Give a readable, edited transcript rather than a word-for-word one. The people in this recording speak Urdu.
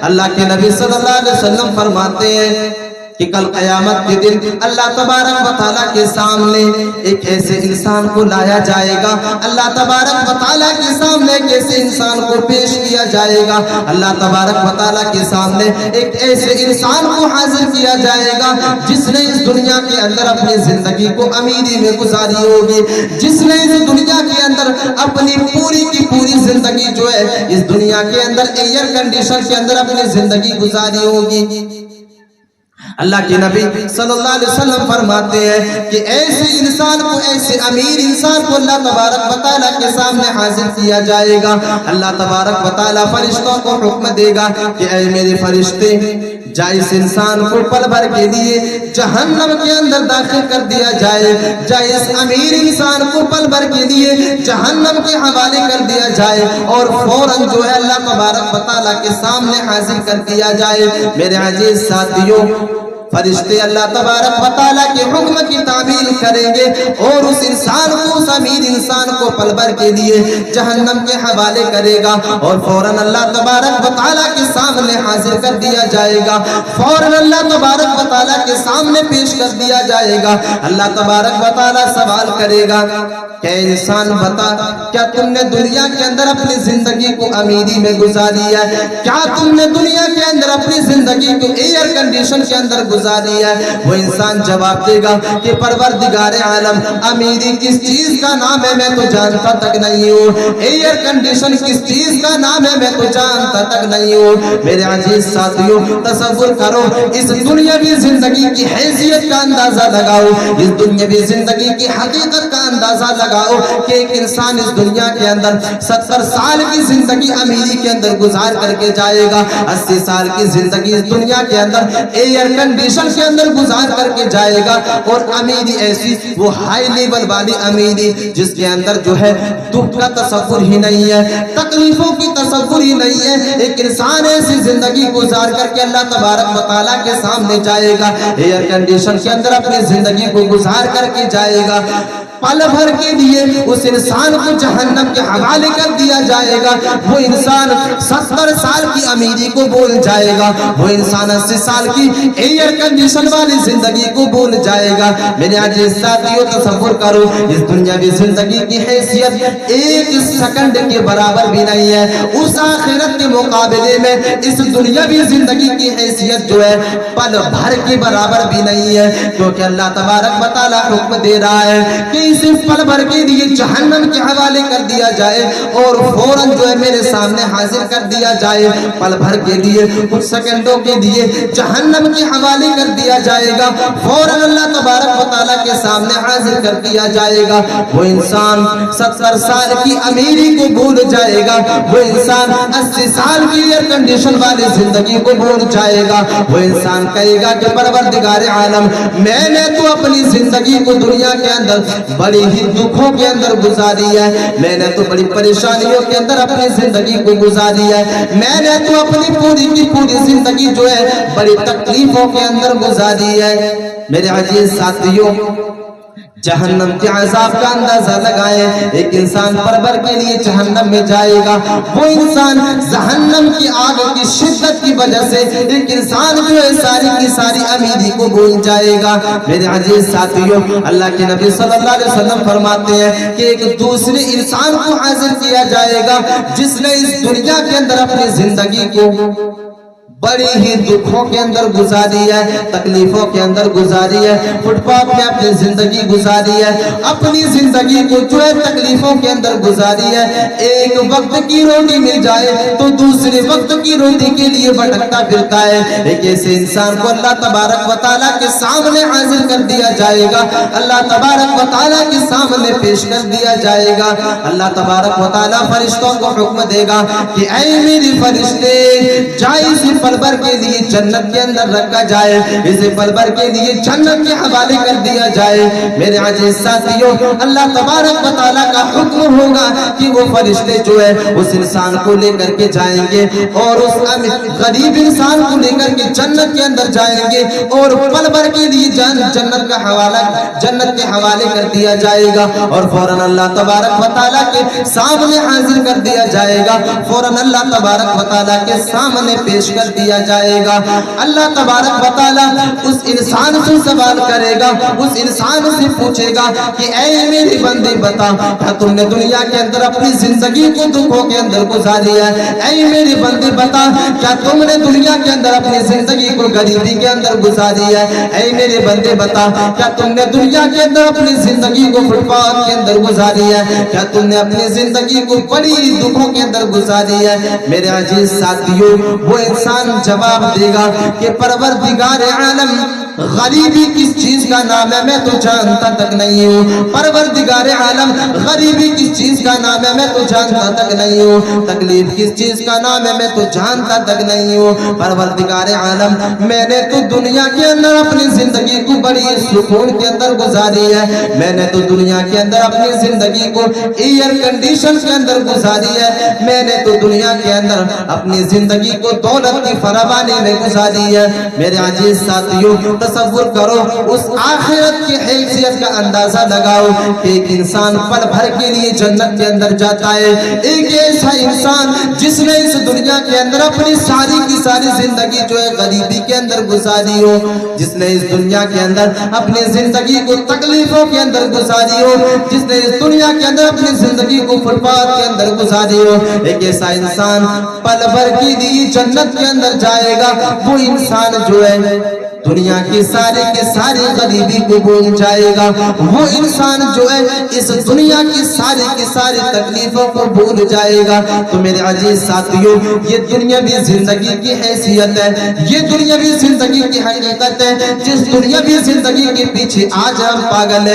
اللہ کے نبی صلی اللہ علیہ وسلم فرماتے ہیں کہ کل قیامت کے دن اللہ تبارک و تعالیٰ کے سامنے ایک ایسے انسان کو لایا جائے گا، اللہ تبارک و تعالیٰ کے سامنے ایک ایسے انسان کو پیش کیا جائے گا، اللہ تبارک و تعالیٰ کے سامنے ایک ایسے انسان کو حاضر کیا جائے گا جس نے اس دنیا کے اندر اپنی زندگی کو امیری میں گزاری ہوگی، جس نے اس دنیا کے اندر اپنی پوری کی پوری زندگی جو ہے اس دنیا کے اندر ایئر کنڈیشن کے اندر اپنی زندگی گزاری ہوگی۔ اللہ کے نبی صلی اللہ علیہ وسلم فرماتے ہیں کہ ایسے انسان کو، ایسے امیر انسان کو اللہ تبارک و تعالیٰ کے سامنے حاضر کیا جائے گا۔ اللہ تبارک و تعالیٰ فرشتوں کو حکم دے گا کہ اے میرے فرشتے، جا اس انسان کو پل بھر کے لیے جہنم کے اندر داخل کر دیا جائے، جا اس امیر انسان کو پل بھر کے لیے جہنم کے حوالے کر دیا جائے اور فوراً جو ہے اللہ تبارک و تعالیٰ کے سامنے حاضر کر دیا جائے۔ میرے عزیز ساتھیوں، فرشتے اللہ تبارک و تعالیٰ کے حکم کی تعمیل کریں گے اور اس انسان کو، اس امیر انسان کو پل بھر کے لیے جہنم کے حوالے کرے گا اور فوراً اللہ تبارک و تعالیٰ کے سامنے حاضر کر دیا جائے گا، فوراً اللہ تبارک و تعالیٰ کے سامنے پیش کر دیا جائے گا۔ اللہ تبارک و تعالیٰ سوال کرے گا کہ انسان بتا، کیا تم نے دنیا کے اندر اپنی زندگی کو امیری میں گزاری ہے؟ کیا تم نے دنیا کے اندر اپنی زندگی کو ایئر کنڈیشن کے اندر گزاری ہے؟ وہ انسان جواب دے گا کہ پروردگار عالم، امیری کس چیز کا نام ہے میں تو جانتا تک نہیں ہوں، ایئر کنڈیشن کس چیز کا نام ہے میں تو جانتا تک نہیں ہوں۔ میرے عزیز ساتھیوں، تصور کرو، اس دنیاوی زندگی کی حیثیت کا اندازہ لگاؤ، اس دنیاوی زندگی کی حقیقت کا اندازہ لگاؤ کہ ایک انسان اس دنیا کے اندر 70 سال کی زندگی امیری کے اندر گزار کر کے جائے گا، 80 سال کی زندگی اس دنیا کے اندر ایئر کنڈیشن کے اندر گزار کر کے جائے گا، اور امیری ایسی وہ ہائی لیول والی امیری جس کے اندر جو ہے دکھ کا تصور ہی نہیں ہے، تکلیفوں کی تصور ہی نہیں ہے۔ ایک انسان ایسی زندگی گزار کر کے اللہ تبارک و تعالیٰ کے سامنے جائے گا، ایئر کنڈیشن کے اندر اپنی زندگی کو گزار کر کے جائے گا، پل بھر کے لیے اس انسان کو جہنم کے حوالے کر دیا جائے گا۔ وہ انسان 70 سال کی امیری کو بھول جائے گا، وہ انسان 80 سال کی ایئر کنڈیشن والی زندگی کو بھول جائے گا۔ میرے عزیز ساتھیوں، تصور کرو، اس دنیاوی زندگی کی حیثیت ایک سیکنڈ کے برابر بھی نہیں ہے، اس آخرت کے مقابلے میں اس دنیاوی زندگی کی حیثیت جو ہے پل بھر کے برابر بھی نہیں ہے، کیونکہ اللہ تبارک و تعالیٰ حکم دے رہا ہے کہ اسے پل بھر کے لیے جہنم کے حوالے کر دیا جائے اور فوراً جو ہے میرے سامنے حاضر کر دیا جائے، پل بھر کے لیے کچھ سیکنڈوں کے لیے جہنم کے حوالے کر دیا جائے گا، فوراً اللہ تبارک و تعالیٰ کے سامنے حاضر کر دیا جائے گا۔ وہ انسان 70 سال کی امیری کو بھول جائے گا، وہ انسان 80 سال کی ایئر کنڈیشن والی زندگی کو بھول جائے گا۔ وہ انسان کہے گا کہ پروردگار عالم، میں نے تو اپنی زندگی کو دنیا کے اندر بڑی ہی دکھوں کے اندر گزاری ہے، میں نے تو بڑی پریشانیوں کے اندر اپنی زندگی کو گزاری ہے، میں نے تو اپنی پوری کی پوری زندگی جو ہے بڑی تکلیفوں کے اندر گزاری ہے۔ میرے عزیز ساتھیوں، جہنم کے عذاب کا اندازہ لگائیں، ایک انسان پل بھر کے لیے جہنم میں جائے گا، وہ انسان جہنم کی آگ کی شدت کی وجہ سے ایک انسان جو ہے ساری کی ساری امیری کو بھول جائے گا۔ میرے عزیز ساتھیوں، اللہ کے نبی صلی اللہ علیہ وسلم فرماتے ہیں کہ ایک دوسرے انسان کو حاضر کیا جائے گا جس نے اس دنیا کے اندر اپنی زندگی کو بڑی ہی دکھوں کے اندر گزاری ہے، تکلیفوں کے اندر گزاری ہے، فٹ پاتھ میں اپنی زندگی گزاری ہے، اپنی زندگی کو جو ہے تکلیفوں کے اندر گزاری ہے۔ ایک وقت کی روٹی مل جائے تو دوسرے وقت کی روٹی کے لیے بھٹکتا پھرتا ہے۔ ایک ایسے انسان کو اللہ تبارک و تعالیٰ کے سامنے حاضر کر دیا جائے گا، اللہ تبارک و تعالیٰ کے سامنے پیش کر دیا جائے گا۔ اللہ تبارک و تعالیٰ فرشتوں کو حکم دے گا کہ اے میری فرشتے، جائے پل بھر کے لیے جنت کے اندر رکھا جائے، اسے پل بھر کے لیے جنت کے حوالے کر دیا جائے۔ میرے عزیز ساتھیوں، اللہ تبارک و تعالیٰ کا حکم ہوگا کہ وہ فرشتے جو ہے اس انسان کو لے کر کے جائیں گے اور اس غریب انسان کو لے کر کے جنت کے اندر جائیں گے اور پل بھر کے لیے جنت کا حوالہ، جنت کے حوالے کر دیا جائے گا اور فوراً اللہ تبارک و تعالیٰ کے سامنے حاضر کر دیا جائے گا، فوراً اللہ تبارک و تعالیٰ کے سامنے پیش کر دیا جائے گا. اللہ تبارک و تعالیٰ اس انسان سے سوال کرے گا, اس انسان سے پوچھے گا کہ اے میری بندے بتا, کیا تم نے دنیا کے اندر اپنی زندگی کو دکھوں کے اندر گزاری ہے؟ اے میری بندے بتا, کیا تم نے دنیا کے اندر اپنی زندگی کو غریبی کے اندر گزاری ہے؟ اے میرے بندے بتا, کیا تم نے دنیا کے اندر اپنی زندگی کو فٹ پاتھ کے اندر گزاری ہے؟ کیا تم نے اپنی زندگی کو بڑی دکھوں کے اندر گزاری ہے؟ میرے عزیز ساتھیوں, وہ انسان جواب دے گا کہ پروردگار عالم, غریبی کس چیز کا نام ہے میں تو جانتا تک نہیں ہوں. پروردگار عالم, غریبی کس چیز کا نام ہے میں تو جانتا تک نہیں ہوں. تکلیف کس چیز کا نام ہے میں تو جانتا تک نہیں ہوں. پروردگار عالم, میں نے تو دنیا کے اندر اپنی زندگی کو بڑی سکون کے اندر گزاری ہے. میں نے تو دنیا کے اندر اپنی زندگی کو ایئر کنڈیشن کے اندر گزاری ہے. میں نے تو دنیا کے اندر اپنی زندگی کو دولت کی فراوانی میں گزاری ہے. میرے عزیز ساتھیوں, تصور کرو, اس آخرت کی حیثیت کا اندازہ لگاؤ کہ ایک انسان پل بھر کے لیے جنت کے اندر جاتا ہے. ایک ایسا انسان جس نے اس دنیا کے اندر اپنی ساری کی ساری زندگی جو ہے غریبی کے اندر گزاری ہو, جس نے اس دنیا کے اندر اپنی زندگی کو تکلیفوں کے اندر گزاری ہو, جس نے اس دنیا کے اندر اپنی زندگی کو فٹ پاتھ کے اندر گزاری ہو, ایک ایسا انسان پل بھر کے لیے جنت کے اندر جائے گا. وہ انسان جو ہے دنیا کی ساری غریبی کو بھول جائے گا. وہ انسان جو ہے اس دنیا کی ساری تکلیفوں کو بھول جائے گا. تو میرے عزیز ساتھیوں, یہ دنیاوی زندگی کی حیثیت ہے, یہ دنیاوی زندگی کی حقیقت ہے. جس دنیاوی زندگی کے پیچھے آج ہم پاگل ہیں,